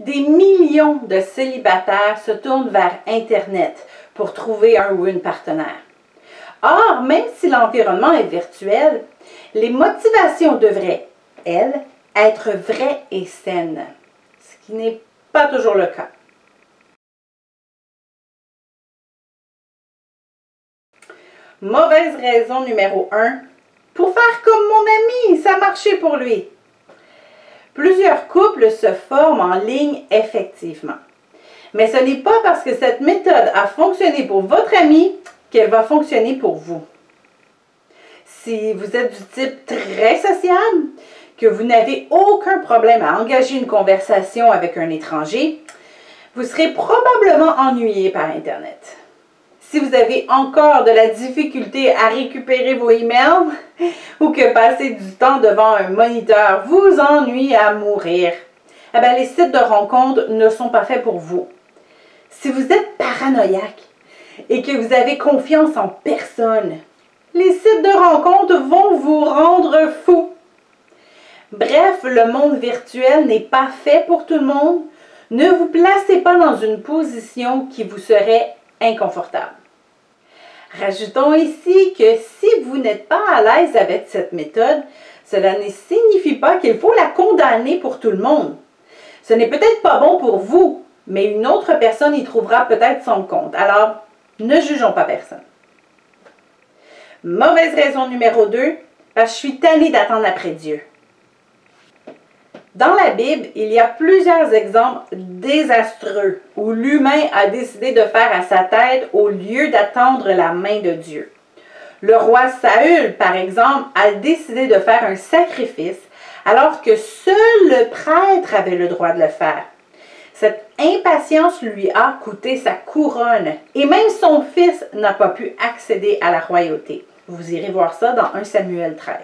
Des millions de célibataires se tournent vers Internet pour trouver un ou une partenaire. Or, même si l'environnement est virtuel, les motivations devraient, elles, être vraies et saines, ce qui n'est pas toujours le cas. Mauvaise raison numéro 1. Pour faire comme mon ami, ça a marché pour lui. Plusieurs couples se forment en ligne effectivement. Mais ce n'est pas parce que cette méthode a fonctionné pour votre ami qu'elle va fonctionner pour vous. Si vous êtes du type très sociable, que vous n'avez aucun problème à engager une conversation avec un étranger, vous serez probablement ennuyé par Internet. Si vous avez encore de la difficulté à récupérer vos emails ou que passer du temps devant un moniteur vous ennuie à mourir, les sites de rencontres ne sont pas faits pour vous. Si vous êtes paranoïaque et que vous avez confiance en personne, les sites de rencontres vont vous rendre fou. Bref, le monde virtuel n'est pas fait pour tout le monde. Ne vous placez pas dans une position qui vous serait inconfortable. Rajoutons ici que si vous n'êtes pas à l'aise avec cette méthode, cela ne signifie pas qu'il faut la condamner pour tout le monde. Ce n'est peut-être pas bon pour vous, mais une autre personne y trouvera peut-être son compte. Alors, ne jugeons pas personne. Mauvaise raison numéro 2, parce que je suis tannée d'attendre après Dieu. Dans la Bible, il y a plusieurs exemples désastreux où l'humain a décidé de faire à sa tête au lieu d'attendre la main de Dieu. Le roi Saül, par exemple, a décidé de faire un sacrifice alors que seul le prêtre avait le droit de le faire. Cette impatience lui a coûté sa couronne et même son fils n'a pas pu accéder à la royauté. Vous irez voir ça dans 1 Samuel 13.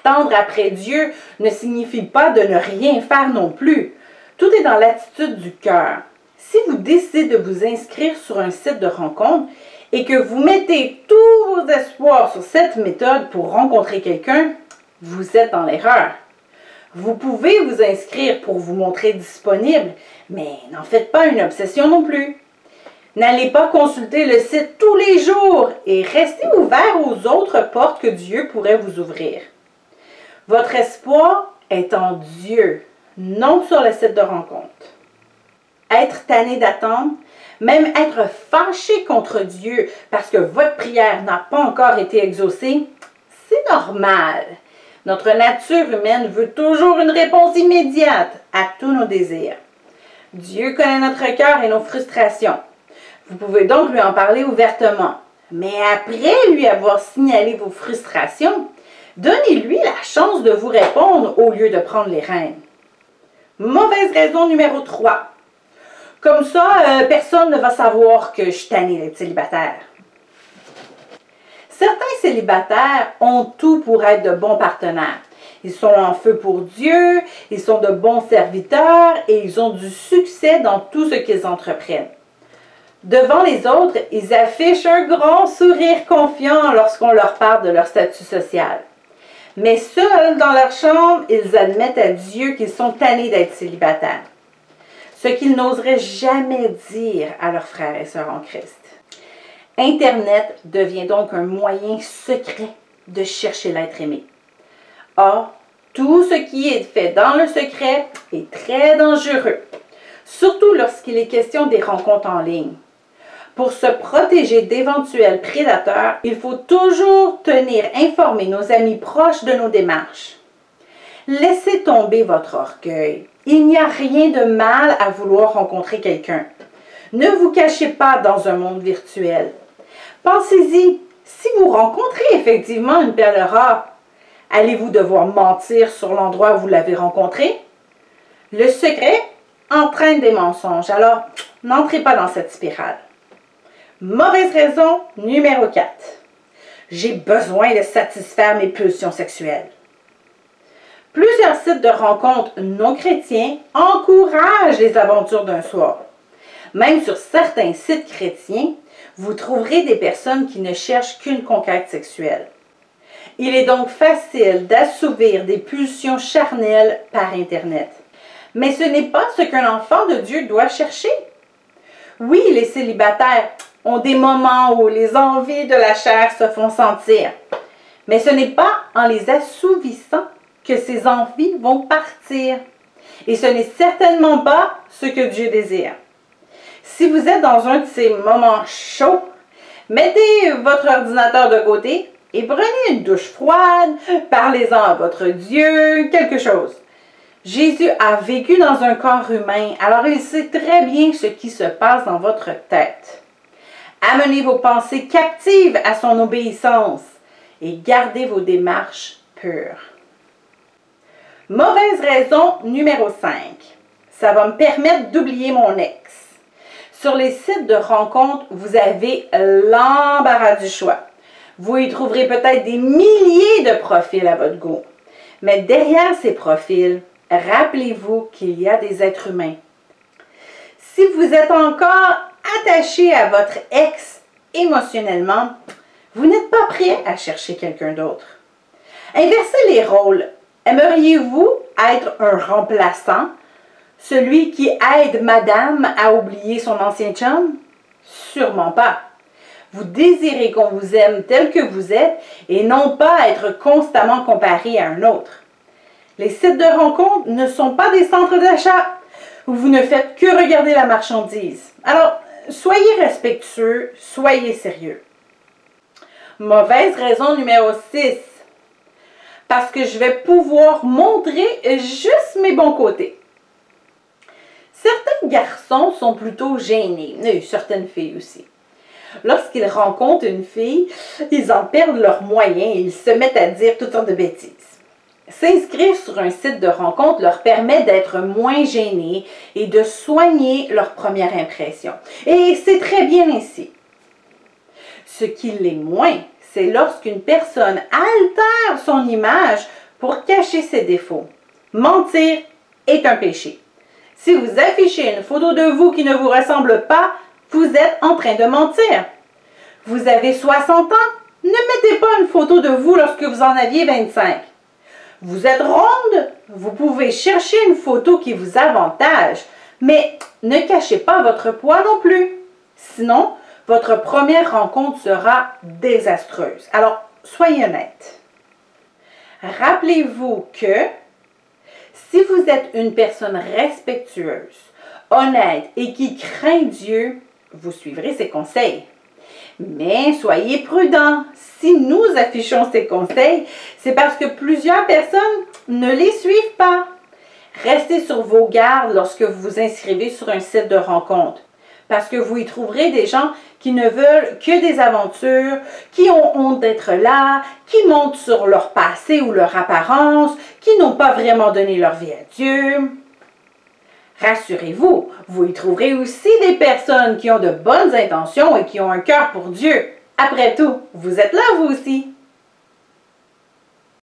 Attendre après Dieu ne signifie pas de ne rien faire non plus. Tout est dans l'attitude du cœur. Si vous décidez de vous inscrire sur un site de rencontre et que vous mettez tous vos espoirs sur cette méthode pour rencontrer quelqu'un, vous êtes dans l'erreur. Vous pouvez vous inscrire pour vous montrer disponible, mais n'en faites pas une obsession non plus. N'allez pas consulter le site tous les jours et restez ouvert aux autres portes que Dieu pourrait vous ouvrir. Votre espoir est en Dieu, non sur le site de rencontre. Être tanné d'attendre, même être fâché contre Dieu parce que votre prière n'a pas encore été exaucée, c'est normal. Notre nature humaine veut toujours une réponse immédiate à tous nos désirs. Dieu connaît notre cœur et nos frustrations. Vous pouvez donc lui en parler ouvertement. Mais après lui avoir signalé vos frustrations, donnez-lui la chance de vous répondre au lieu de prendre les rênes. Mauvaise raison numéro 3. Comme ça, personne ne va savoir que je suis tannée d'être célibataire. Certains célibataires ont tout pour être de bons partenaires. Ils sont en feu pour Dieu, ils sont de bons serviteurs et ils ont du succès dans tout ce qu'ils entreprennent. Devant les autres, ils affichent un grand sourire confiant lorsqu'on leur parle de leur statut social. Mais seuls dans leur chambre, ils admettent à Dieu qu'ils sont tannés d'être célibataires. Ce qu'ils n'oseraient jamais dire à leurs frères et sœurs en Christ. Internet devient donc un moyen secret de chercher l'être aimé. Or, tout ce qui est fait dans le secret est très dangereux, surtout lorsqu'il est question des rencontres en ligne. Pour se protéger d'éventuels prédateurs, il faut toujours tenir informés nos amis proches de nos démarches. Laissez tomber votre orgueil. Il n'y a rien de mal à vouloir rencontrer quelqu'un. Ne vous cachez pas dans un monde virtuel. Pensez-y, si vous rencontrez effectivement une perle rare, allez-vous devoir mentir sur l'endroit où vous l'avez rencontré? Le secret entraîne des mensonges, alors n'entrez pas dans cette spirale. Mauvaise raison numéro 4. J'ai besoin de satisfaire mes pulsions sexuelles. Plusieurs sites de rencontres non chrétiens encouragent les aventures d'un soir. Même sur certains sites chrétiens, vous trouverez des personnes qui ne cherchent qu'une conquête sexuelle. Il est donc facile d'assouvir des pulsions charnelles par Internet. Mais ce n'est pas ce qu'un enfant de Dieu doit chercher. Oui, les célibataires ont des moments où les envies de la chair se font sentir. Mais ce n'est pas en les assouvissant que ces envies vont partir. Et ce n'est certainement pas ce que Dieu désire. Si vous êtes dans un de ces moments chauds, mettez votre ordinateur de côté et prenez une douche froide, parlez-en à votre Dieu, quelque chose. Jésus a vécu dans un corps humain, alors il sait très bien ce qui se passe dans votre tête. Amenez vos pensées captives à son obéissance et gardez vos démarches pures. Mauvaise raison numéro 5. Ça va me permettre d'oublier mon ex. Sur les sites de rencontres, vous avez l'embarras du choix. Vous y trouverez peut-être des milliers de profils à votre goût. Mais derrière ces profils, rappelez-vous qu'il y a des êtres humains. Si vous êtes encore attaché à votre ex émotionnellement, vous n'êtes pas prêt à chercher quelqu'un d'autre. Inversez les rôles. Aimeriez-vous être un remplaçant, celui qui aide madame à oublier son ancien chum? Sûrement pas. Vous désirez qu'on vous aime tel que vous êtes et non pas être constamment comparé à un autre. Les sites de rencontres ne sont pas des centres d'achat où vous ne faites que regarder la marchandise. Alors, soyez respectueux, soyez sérieux. Mauvaise raison numéro 6. Parce que je vais pouvoir montrer juste mes bons côtés. Certains garçons sont plutôt gênés, et certaines filles aussi. Lorsqu'ils rencontrent une fille, ils en perdent leurs moyens et ils se mettent à dire toutes sortes de bêtises. S'inscrire sur un site de rencontre leur permet d'être moins gênés et de soigner leur première impression. Et c'est très bien ainsi. Ce qui l'est moins, c'est lorsqu'une personne altère son image pour cacher ses défauts. Mentir est un péché. Si vous affichez une photo de vous qui ne vous ressemble pas, vous êtes en train de mentir. Vous avez 60 ans, ne mettez pas une photo de vous lorsque vous en aviez 25. Vous êtes ronde, vous pouvez chercher une photo qui vous avantage, mais ne cachez pas votre poids non plus. Sinon, votre première rencontre sera désastreuse. Alors, soyez honnête. Rappelez-vous que si vous êtes une personne respectueuse, honnête et qui craint Dieu, vous suivrez ses conseils. Mais soyez prudents. Si nous affichons ces conseils, c'est parce que plusieurs personnes ne les suivent pas. Restez sur vos gardes lorsque vous vous inscrivez sur un site de rencontre, parce que vous y trouverez des gens qui ne veulent que des aventures, qui ont honte d'être là, qui montent sur leur passé ou leur apparence, qui n'ont pas vraiment donné leur vie à Dieu. Rassurez-vous, vous y trouverez aussi des personnes qui ont de bonnes intentions et qui ont un cœur pour Dieu. Après tout, vous êtes là vous aussi.